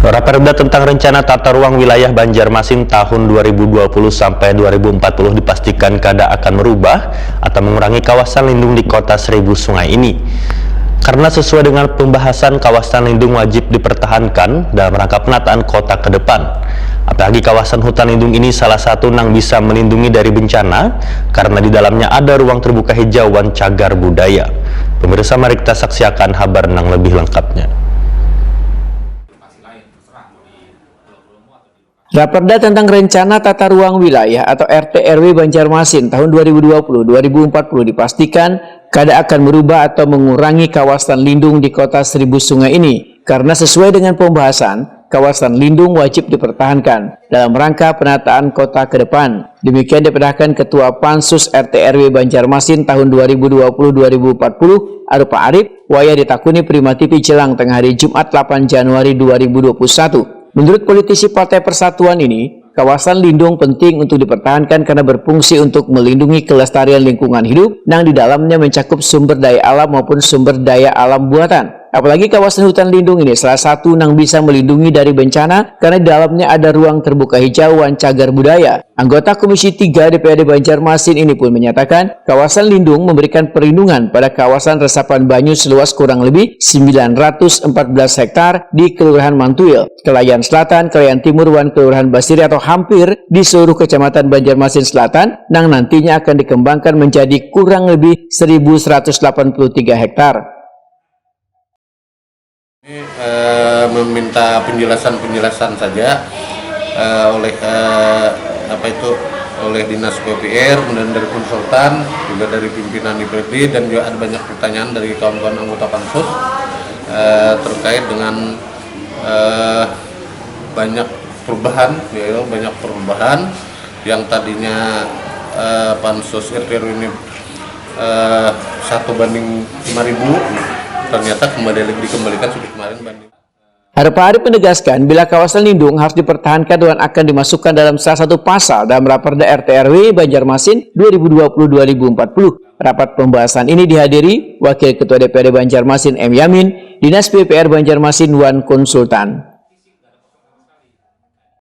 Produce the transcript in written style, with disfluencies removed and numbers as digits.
Raperda tentang rencana tata ruang wilayah Banjarmasin tahun 2020 sampai 2040 dipastikan kada akan merubah atau mengurangi kawasan lindung di kota Seribu Sungai ini. Karena sesuai dengan pembahasan, kawasan lindung wajib dipertahankan dalam rangka penataan kota ke depan. Apalagi kawasan hutan lindung ini salah satu yang bisa melindungi dari bencana karena di dalamnya ada ruang terbuka hijauan cagar budaya. Pemirsa, mari kita saksikan kabar yang lebih lengkapnya. Raperda tentang rencana tata ruang wilayah atau RT/RW Banjarmasin tahun 2020-2040 dipastikan kada akan merubah atau mengurangi kawasan lindung di kota Seribu Sungai ini karena sesuai dengan pembahasan, kawasan lindung wajib dipertahankan dalam rangka penataan kota ke depan. Demikian diperintahkan Ketua Pansus RT/RW Banjarmasin tahun 2020-2040 Arupa Arif waya ditakuni Prima TV Jelang tengah hari Jumat 8 Januari 2021. Menurut politisi Partai Persatuan ini, kawasan lindung penting untuk dipertahankan karena berfungsi untuk melindungi kelestarian lingkungan hidup yang di dalamnya mencakup sumber daya alam maupun sumber daya alam buatan. Apalagi kawasan hutan lindung ini salah satu yang bisa melindungi dari bencana karena di dalamnya ada ruang terbuka hijauan cagar budaya. Anggota Komisi 3 DPRD Banjarmasin ini pun menyatakan kawasan lindung memberikan perlindungan pada kawasan resapan banyu seluas kurang lebih 914 hektar di Kelurahan Mantuil, Kelayan Selatan, Kelayan Timur, dan Kelurahan Basiri atau hampir di seluruh kecamatan Banjarmasin Selatan yang nantinya akan dikembangkan menjadi kurang lebih 1.183 hektar. Ini meminta penjelasan saja oleh oleh Dinas PUPR, kemudian dari konsultan, juga dari pimpinan DPRD, dan juga ada banyak pertanyaan dari kawan-kawan anggota pansus terkait dengan banyak perubahan yang tadinya pansus RT/RW ini 1:5.000. Ternyata dikembalikan sudah kemarin banding. Arupa Arif menegaskan bila kawasan lindung harus dipertahankan dan akan dimasukkan dalam salah satu pasal dalam Raperda RT/RW Banjarmasin 2020-2040. Rapat pembahasan ini dihadiri Wakil Ketua DPRD Banjarmasin M. Yamin, Dinas PUPR Banjarmasin, Wan Konsultan.